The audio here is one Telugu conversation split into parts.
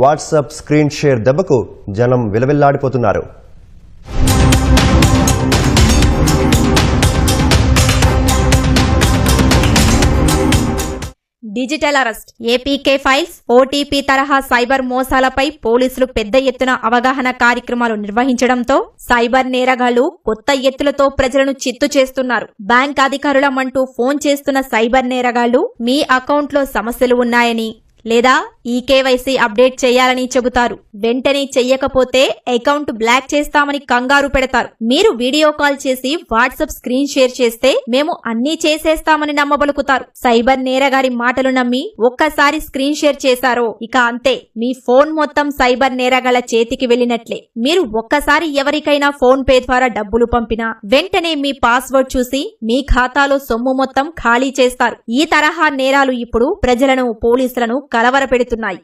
వాట్సాప్ స్క్రీన్ షేర్ దెబ్బకు జనం విలవిల్లాడిపోతున్నారు. Digital arrest, APK files, OTP తరహా సైబర్ మోసాలపై పోలీసులు పెద్ద ఎత్తున అవగాహన కార్యక్రమాలు నిర్వహించడంతో సైబర్ నేరగాళ్లు కొత్త ఎత్తులతో ప్రజలను చిత్తు చేస్తున్నారు. బ్యాంక్ అధికారులమంటూ ఫోన్ చేస్తున్న సైబర్ నేరగాళ్లు మీ అకౌంట్లో సమస్యలు ఉన్నాయని లేదా ఈకేవైసీ అప్డేట్ చేయాలని చెబుతారు. వెంటనే చెయ్యకపోతే అకౌంట్ బ్లాక్ చేస్తామని కంగారు పెడతారు. మీరు వీడియో కాల్ చేసి వాట్సాప్ స్క్రీన్ షేర్ చేస్తే మేము అన్నీ చేసేస్తామని నమ్మబలుకుతారు. సైబర్ నేరగారి మాటలు నమ్మి ఒక్కసారి స్క్రీన్ షేర్ చేశారో ఇక అంతే, మీ ఫోన్ మొత్తం సైబర్ నేరగాళ్ల చేతికి వెళ్లినట్లే. మీరు ఒక్కసారి ఎవరికైనా ఫోన్ పే ద్వారా డబ్బులు పంపినా వెంటనే మీ పాస్వర్డ్ చూసి మీ ఖాతాలో సొమ్ము మొత్తం ఖాళీ చేస్తారు. ఈ తరహా నేరాలు ఇప్పుడు ప్రజలను, పోలీసులను కలవరపెడుతున్నాయి.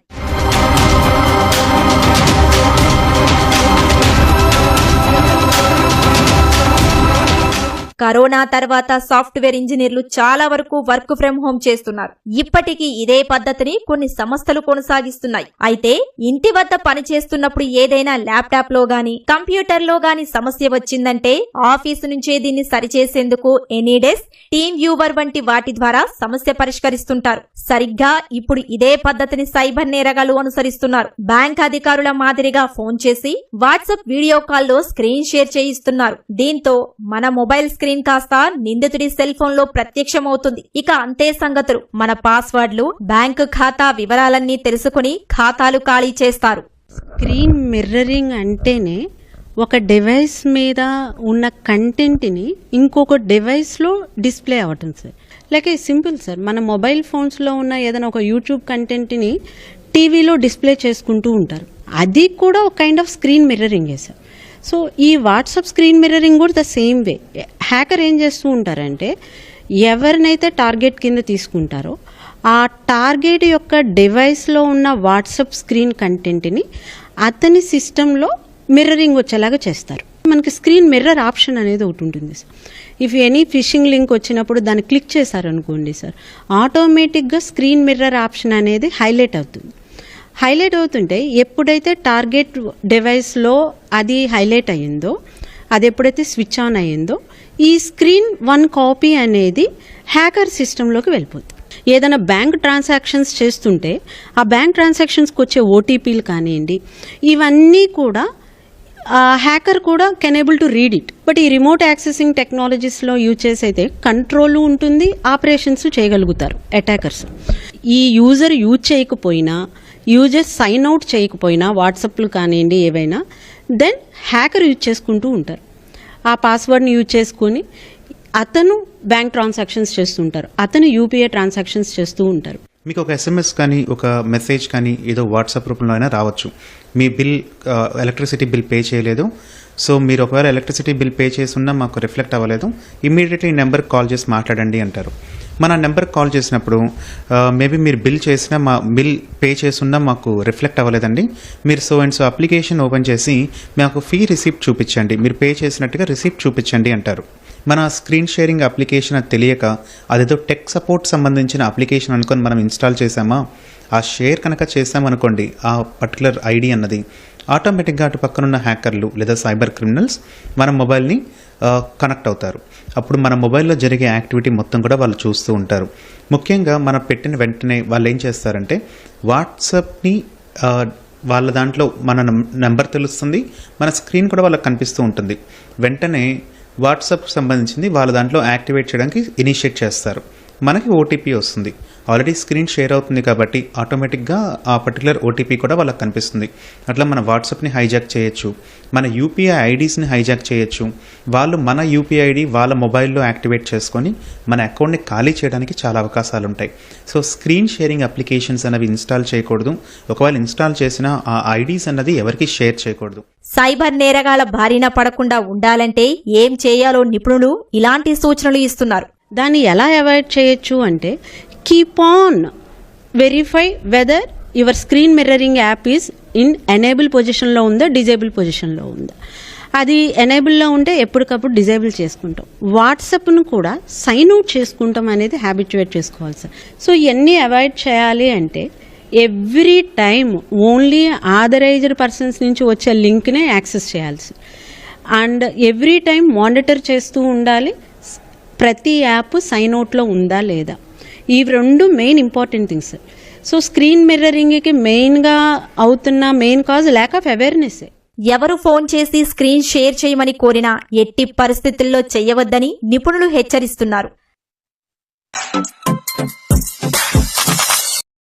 కరోనా తర్వాత సాఫ్ట్వేర్ ఇంజనీర్లు చాలా వరకు వర్క్ ఫ్రం హోం చేస్తున్నారు. ఇప్పటికీ ఇదే పద్ధతిని కొన్ని సంస్థలు కొనసాగిస్తున్నాయి. అయితే ఇంటి వద్ద పనిచేస్తున్నప్పుడు ఏదైనా ల్యాప్టాప్ లో గాని కంప్యూటర్ లో గాని సమస్య వచ్చిందంటే ఆఫీసు నుంచే దీన్ని సరిచేసేందుకు ఎనీడెస్క్, టీమ్ వ్యూవర్ వంటి వాటి ద్వారా సమస్య పరిష్కరిస్తుంటారు. సరిగ్గా ఇప్పుడు ఇదే పద్ధతిని సైబర్ నేరగాళ్లు అనుసరిస్తున్నారు. బ్యాంక్ అధికారుల మాదిరిగా ఫోన్ చేసి వాట్సాప్ వీడియో కాల్లో స్క్రీన్ షేర్ చేయిస్తున్నారు. దీంతో మన మొబైల్ స్క్రీన్ కాస్త నిందితుడి సెల్ ఫోన్ లో ప్రత్యక్షమవుతుంది. ఇక అంతే సంగతులు. మన పాస్వర్డ్లు, బ్యాంకు ఖాతా వివరాలన్నీ తెలుసుకుని ఖాతాలు ఖాళీ చేస్తారు. స్క్రీన్ మిర్రరింగ్ అంటేనే ఒక డివైస్ మీద ఉన్న కంటెంట్ని ఇంకొక డివైస్లో డిస్ప్లే అవ్వటం సార్. లైక్ సింపుల్ సార్, మన మొబైల్ ఫోన్స్లో ఉన్న ఏదైనా ఒక యూట్యూబ్ కంటెంట్ని టీవీలో డిస్ప్లే చేసుకుంటూ ఉంటారు. అది కూడా ఒక కైండ్ ఆఫ్ స్క్రీన్ మిర్రరింగే సార్. సో ఈ వాట్సాప్ స్క్రీన్ మిర్రరింగ్ కూడా ద సేమ్ వే. హ్యాకర్ ఏం చేస్తూ ఉంటారంటే ఎవరినైతే టార్గెట్ కింద తీసుకుంటారో ఆ టార్గెట్ యొక్క డివైస్లో ఉన్న వాట్సాప్ స్క్రీన్ కంటెంట్ని అతని సిస్టంలో మిర్రరింగ్ వచ్చేలాగా చేస్తారు. మనకి స్క్రీన్ మిర్రర్ ఆప్షన్ అనేది ఒకటి ఉంటుంది sir. If any fishing link వచ్చినప్పుడు దాన్ని క్లిక్ చేశారనుకోండి సార్, ఆటోమేటిక్గా స్క్రీన్ మిర్రర్ ఆప్షన్ అనేది హైలైట్ అవుతుంది. హైలైట్ అవుతుంటే ఎప్పుడైతే టార్గెట్ డివైస్లో అది హైలైట్ అయ్యిందో, అది ఎప్పుడైతే స్విచ్ ఆన్ అయ్యిందో ఈ స్క్రీన్ వన్ కాపీ అనేది హ్యాకర్ సిస్టంలోకి వెళ్ళిపోతుంది. ఏదైనా బ్యాంక్ ట్రాన్సాక్షన్స్ చేస్తుంటే ఆ బ్యాంక్ ట్రాన్సాక్షన్స్కి వచ్చే ఓటీపీలు కానివ్వండి, ఇవన్నీ కూడా హ్యాకర్ కూడా can able to read it. But ఈ రిమోట్ యాక్సెసింగ్ టెక్నాలజీస్లో యూజ్ చేసైతే కంట్రోల్ ఉంటుంది, ఆపరేషన్స్ చేయగలుగుతారు అటాకర్స్. ఈ యూజర్ యూజ్ చేయకపోయినా, యూజర్ సైన్ అవుట్ చేయకపోయినా వాట్సాప్లు కానివ్వండి ఏవైనా, దెన్ హ్యాకర్ యూజ్ చేసుకుంటూ ఉంటారు. ఆ పాస్వర్డ్ని యూజ్ చేసుకుని అతను బ్యాంక్ ట్రాన్సాక్షన్స్ చేస్తుంటారు, అతను యూపీఐ ట్రాన్సాక్షన్స్ చేస్తూ ఉంటారు. మీకు ఒక ఎస్ఎంఎస్ కానీ ఒక మెసేజ్ కానీ ఏదో వాట్సాప్ రూపంలో అయినా రావచ్చు. మీ బిల్, ఎలక్ట్రిసిటీ బిల్ పే చేయలేదు, సో మీరు ఒకవేళ ఎలక్ట్రిసిటీ బిల్ పే చేసి ఉన్నా మాకు రిఫ్లెక్ట్ అవ్వలేదు, ఇమ్మీడియట్లీ ఈ నెంబర్కి కాల్ చేసి మాట్లాడండి అంటారు. మన నెంబర్కి కాల్ చేసినప్పుడు మేబీ మీరు బిల్ చేసినా, మా బిల్ పే చేస్తున్నా మాకు రిఫ్లెక్ట్ అవ్వలేదండి, మీరు so and so application open చేసి మాకు ఫీ రిసిప్ట్ చూపించండి, మీరు పే చేసినట్టుగా రిసిప్ట్ చూపించండి అంటారు. మన స్క్రీన్ షేరింగ్ అప్లికేషన్ అది తెలియక అదేదో టెక్ సపోర్ట్ సంబంధించిన అప్లికేషన్ అనుకొని మనం ఇన్స్టాల్ చేసామా, ఆ షేర్ కనుక చేసామనుకోండి ఆ పర్టికులర్ ఐడి అన్నది, ఆటోమేటిక్గా అటు పక్కనున్న హ్యాకర్లు లేదా సైబర్ క్రిమినల్స్ మన మొబైల్ని కనెక్ట్ అవుతారు. అప్పుడు మన మొబైల్లో జరిగే యాక్టివిటీ మొత్తం కూడా వాళ్ళు చూస్తూ ఉంటారు. ముఖ్యంగా మనం పెట్టిన వెంటనే వాళ్ళు ఏం చేస్తారంటే వాట్సాప్ని వాళ్ళ దాంట్లో మన నెంబర్ తెలుస్తుంది, మన స్క్రీన్ కూడా వాళ్ళకి కనిపిస్తూ ఉంటుంది. వెంటనే వాట్సాప్ సంబంధించింది వాళ్ళ దాంట్లో యాక్టివేట్ చేయడానికి ఇనిషియేట్ చేస్తారు. మనకి ఓటీపీ వస్తుంది, ఆల్రెడీ స్క్రీన్ షేర్ అవుతుంది కాబట్టి ఆటోమేటిక్గా ఆ పర్టికులర్ ఓటీపీ కూడా వాళ్ళకి కనిపిస్తుంది. అట్లా మన వాట్సాప్ని హైజాక్ చేయొచ్చు, మన యూపీఐ ఐడీస్ని హైజాక్ చేయొచ్చు. వాళ్ళు మన యూపీఐ ఐడి వాళ్ళ మొబైల్లో యాక్టివేట్ చేసుకొని మన అకౌంట్ని ఖాళీ చేయడానికి చాలా అవకాశాలు ఉంటాయి. సో స్క్రీన్ షేరింగ్ అప్లికేషన్స్ అనేవి ఇన్స్టాల్ చేయకూడదు. ఒకవేళ ఇన్స్టాల్ చేసినా ఆ ఐడీస్ అన్నది ఎవరికి షేర్ చేయకూడదు. సైబర్ నేరగాల బారిన పడకుండా ఉండాలంటే ఏం చేయాలో నిపుణులు ఇలాంటి సూచనలు ఇస్తున్నారు. దాన్ని ఎలా అవాయిడ్ చేయొచ్చు అంటే keep on verify weather your screen mirroring app is in enable పొజిషన్లో ఉందా, డిజేబుల్ పొజిషన్లో ఉందా. అది ఎనేబుల్లో ఉంటే ఎప్పటికప్పుడు డిజేబుల్ చేసుకుంటాం. వాట్సాప్ను కూడా సైన్ అవుట్ చేసుకుంటాం అనేది హ్యాబిట్యుయేట్ చేసుకోవాలి సార్. సో ఇవన్నీ అవాయిడ్ చేయాలి అంటే every time only authorized persons నుంచి వచ్చే లింక్నే యాక్సెస్ చేయాల్సి, అండ్ ఎవ్రీ టైం మానిటర్ చేస్తూ ఉండాలి ప్రతి యాప్ సైన్ అవుట్లో ఉందా లేదా. ఈ రెండు main important things. So screen మిర్రరింగ్కి మెయిన్గా అవుతున్న main cause lack of awareness. ఎవరు ఫోన్ చేసి స్క్రీన్ షేర్ చేయమని కోరినా ఎట్టి పరిస్థితుల్లో చేయవద్దని నిపుణులు హెచ్చరిస్తున్నారు.